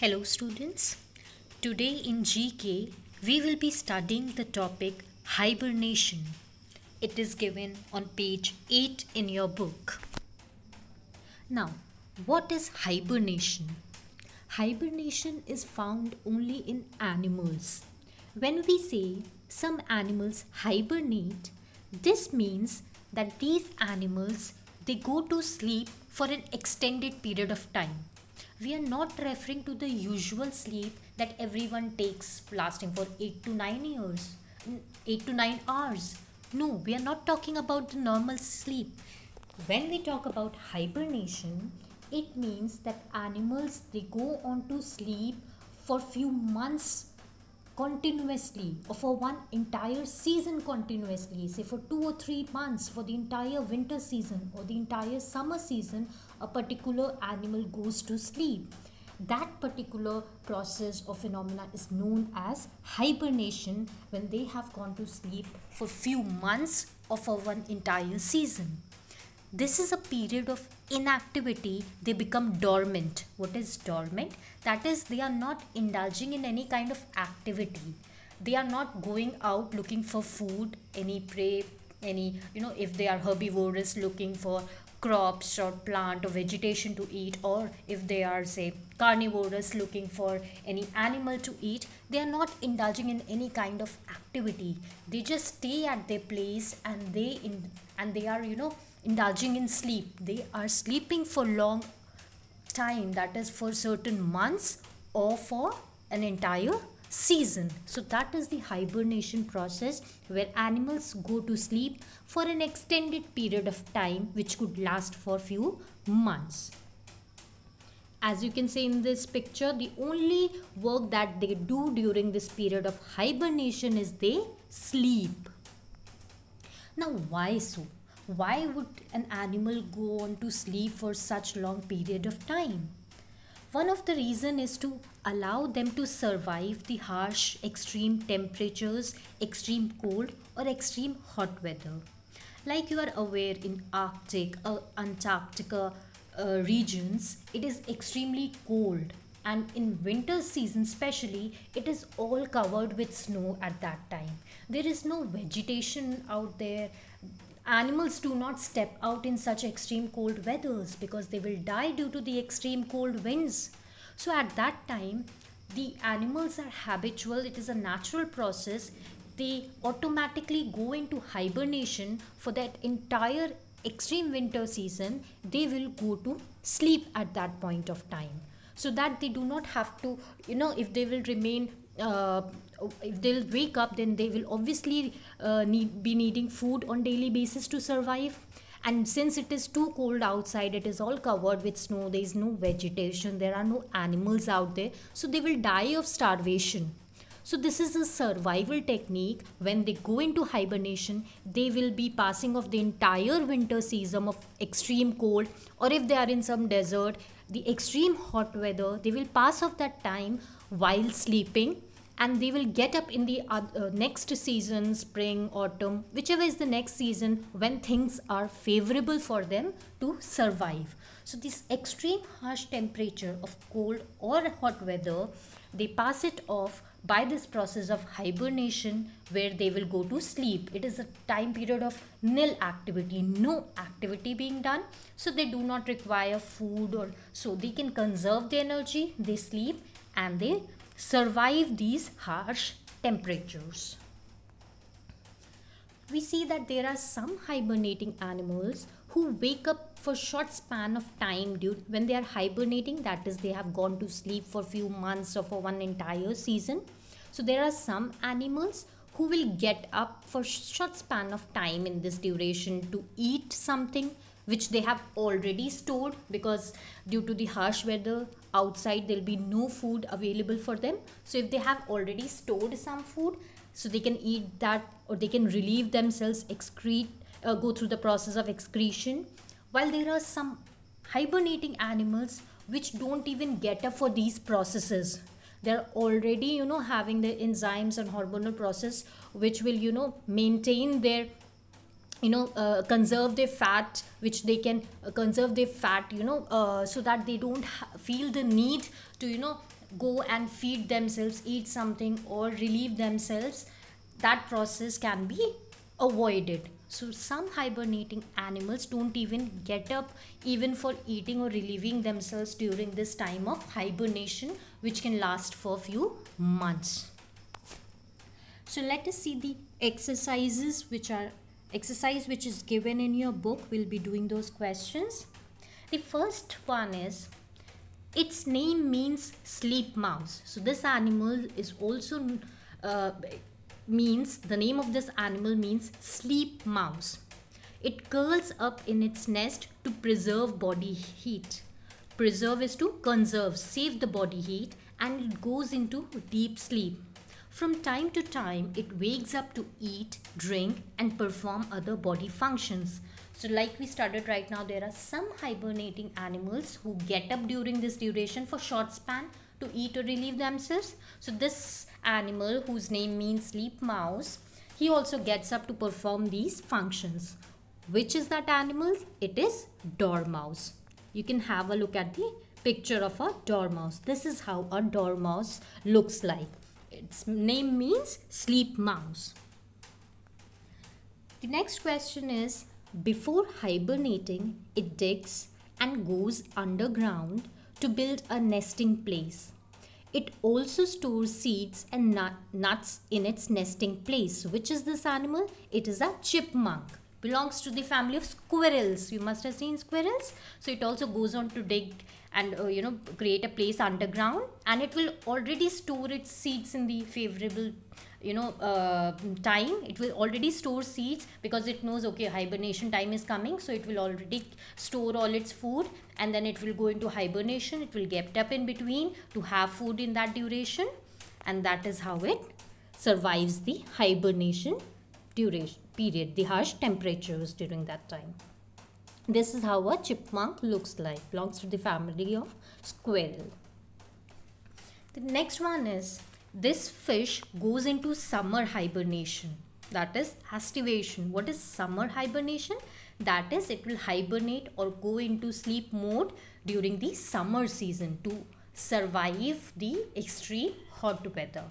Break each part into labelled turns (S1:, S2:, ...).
S1: Hello students. Today in GK we will be studying the topic hibernation. It is given on page 8 in your book. Now, what is hibernation? Hibernation is found only in animals. When we say some animals hibernate, this means that these animals they go to sleep for an extended period of time. We are not referring to the usual sleep that everyone takes lasting for 8 to 9 years, 8 to 9 hours. No, we are not talking about the normal sleep. When we talk about hibernation, it means that animals they go on to sleep for few months continuously or for one entire season continuously, say for 2 or 3 months for the entire winter season or the entire summer season, a particular animal goes to sleep. That particular process or phenomena is known as hibernation when they have gone to sleep for few months or for one entire season. This is a period of inactivity. They become dormant. What is dormant? That is, they are not indulging in any kind of activity. They are not going out looking for food, any prey, any, if they are herbivorous, looking for crops or plant or vegetation to eat, or if they are, say, carnivorous, looking for any animal to eat. They are not indulging in any kind of activity. They just stay at their place and they are, indulging in sleep. They are sleeping for long time, that is for certain months or for an entire season. So that is the hibernation process where animals go to sleep for an extended period of time which could last for few months. As you can see in this picture, the only work that they do during this period of hibernation is they sleep. Now, why so? Why would an animal go on to sleep for such long period of time? One of the reason is to allow them to survive the harsh extreme temperatures, extreme cold or extreme hot weather. Like you are aware, in Arctic or Antarctica regions, it is extremely cold, and in winter season especially it is all covered with snow at that time. There is no vegetation out there. Animals do not step out in such extreme cold weathers because they will die due to the extreme cold winds. So at that time, the animals are habitual, it is a natural process. They automatically go into hibernation for that entire extreme winter season. They will go to sleep at that point of time so that they do not have to, if they will remain if they'll wake up, then they will obviously be needing food on daily basis to survive. And since it is too cold outside, it is all covered with snow, there is no vegetation, there are no animals out there, so they will die of starvation. So this is a survival technique. When they go into hibernation, they will be passing off the entire winter season of extreme cold, or if they are in some desert, the extreme hot weather, they will pass off that time while sleeping, and they will get up in the next season, spring, autumn, whichever is the next season, when things are favorable for them to survive. So this extreme harsh temperature of cold or hot weather, they pass it off by this process of hibernation where they will go to sleep. It is a time period of nil activity, no activity being done. So they do not require food, or so they can conserve the energy, they sleep and they survive these harsh temperatures. We see that there are some hibernating animals who wake up for short span of time when they are hibernating, that is they have gone to sleep for few months or for one entire season. So there are some animals who will get up for short span of time in this duration to eat something which they have already stored, because due to the harsh weather outside there will be no food available for them. So if they have already stored some food, so they can eat that, or they can relieve themselves, go through the process of excretion. While there are some hibernating animals which don't even get up for these processes. They're already having the enzymes and hormonal process which will maintain their conserve their fat, which they can conserve their fat so that they don't feel the need to go and feed themselves, eat something, or relieve themselves, that process can be avoided. So some hibernating animals don't even get up even for eating or relieving themselves during this time of hibernation, which can last for a few months. So let us see the exercises which is given in your book. We'll be doing those questions. The first one is, its name means sleep mouse. So this animal is also means, the name of this animal means sleep mouse. It curls up in its nest to preserve body heat. Preserve is to conserve, save the body heat, and it goes into deep sleep. From time to time, it wakes up to eat, drink, and perform other body functions. So like we studied right now, there are some hibernating animals who get up during this duration for short span to eat or relieve themselves. So this animal, whose name means sleep mouse, he also gets up to perform these functions. Which is that animal? It is dormouse. You can have a look at the picture of a dormouse. This is how a dormouse looks like. Its name means sleep mouse. The next question is, before hibernating, it digs and goes underground to build a nesting place. It also stores seeds and nuts in its nesting place. Which is this animal? It is a chipmunk. Belongs to the family of squirrels. You must have seen squirrels. So it also goes on to dig and create a place underground, and it will already store its seeds in the favorable time. It will already store seeds because it knows, okay, hibernation time is coming, so it will already store all its food, and then it will go into hibernation. It will get up in between to have food in that duration, and that is how it survives the hibernation duration period, the harsh temperatures during that time. This is how a chipmunk looks like. Belongs to the family of squirrel. The next one is, this fish goes into summer hibernation. That is estivation. What is summer hibernation? That is, it will hibernate or go into sleep mode during the summer season to survive the extreme hot weather.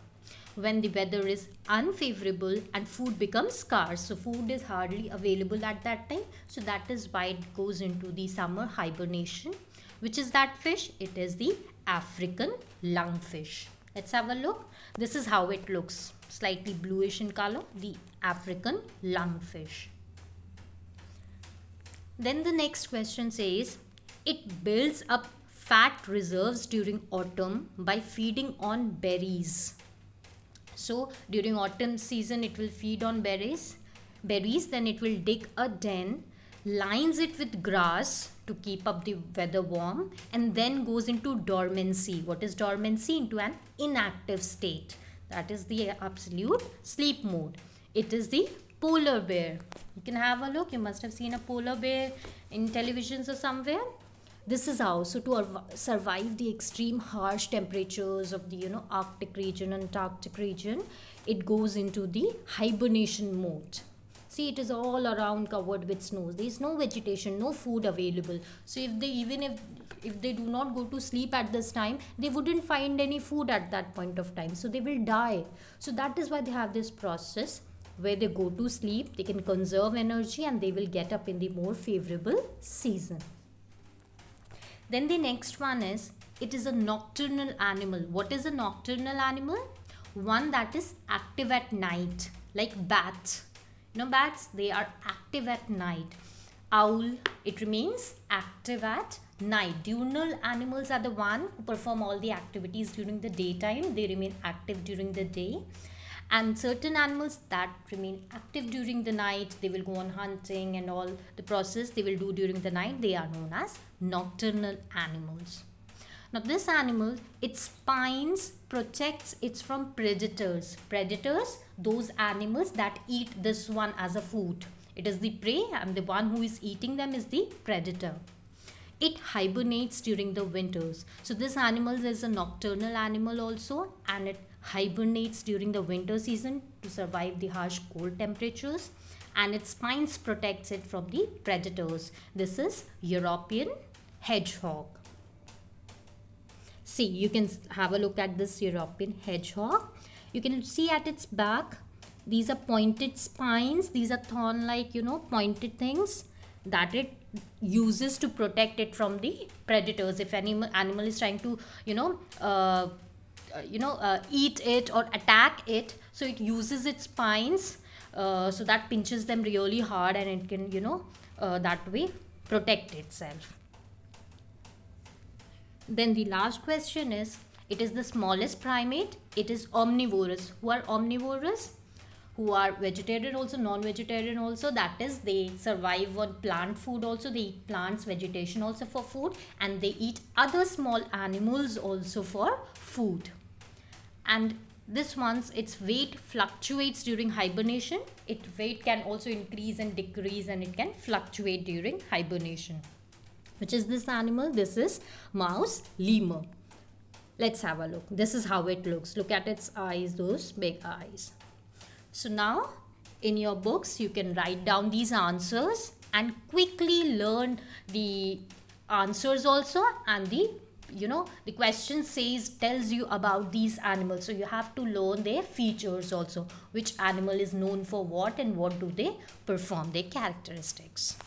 S1: When the weather is unfavorable and food becomes scarce, so food is hardly available at that time, so that is why it goes into the summer hibernation. Which is that fish? It is the African lungfish. Let's have a look. This is how it looks, slightly bluish in color, the African lungfish. Then the next question says, it builds up fat reserves during autumn by feeding on berries. So during autumn season, it will feed on berries. Then it will dig a den, lines it with grass to keep up the weather warm, and then goes into dormancy. What is dormancy? Into an inactive state. That is the absolute sleep mode. It is the polar bear. You can have a look. You must have seen a polar bear in televisions or somewhere. This is how. So to survive the extreme harsh temperatures of the Arctic region and Antarctic region, it goes into the hibernation mode. See, it is all around covered with snow. There is no vegetation, no food available. So if they do not go to sleep at this time, they wouldn't find any food at that point of time. So they will die. So that is why they have this process where they go to sleep. They can conserve energy and they will get up in the more favorable season. Then the next one is, it is a nocturnal animal. What is a nocturnal animal? One that is active at night, like bats. Bats, they are active at night. Owl, it remains active at night. Diurnal animals are the one who perform all the activities during the daytime. They remain active during the day. And certain animals that remain active during the night, they will go on hunting and all the process they will do during the night. They are known as nocturnal animals. Now this animal, its spines protects it from predators. Predators, those animals that eat this one as a food. It is the prey, and the one who is eating them is the predator. It hibernates during the winters. So this animal is a nocturnal animal also, and it hibernates during the winter season to survive the harsh cold temperatures, and its spines protects it from the predators. This is European hedgehog. See, you can have a look at this European hedgehog. You can see at its back, these are pointed spines. These are thorn-like, pointed things that it uses to protect it from the predators. If any animal is trying to, eat it or attack it, so it uses its spines, so that pinches them really hard, and it can, that way protect itself. Then the last question is, it is the smallest primate. It is omnivorous. Who are omnivorous? Who are vegetarian also, non-vegetarian also. That is, they survive on plant food also. They eat plants, vegetation also for food. And they eat other small animals also for food. And this one's, its weight fluctuates during hibernation. Its weight can also increase and decrease, and it can fluctuate during hibernation. Which is this animal? This is mouse lemur. Let's have a look. This is how it looks. Look at its eyes, those big eyes. So now in your books you can write down these answers and quickly learn the answers also, and the question tells you about these animals. So you have to learn their features also. Which animal is known for what, and what do they perform, their characteristics.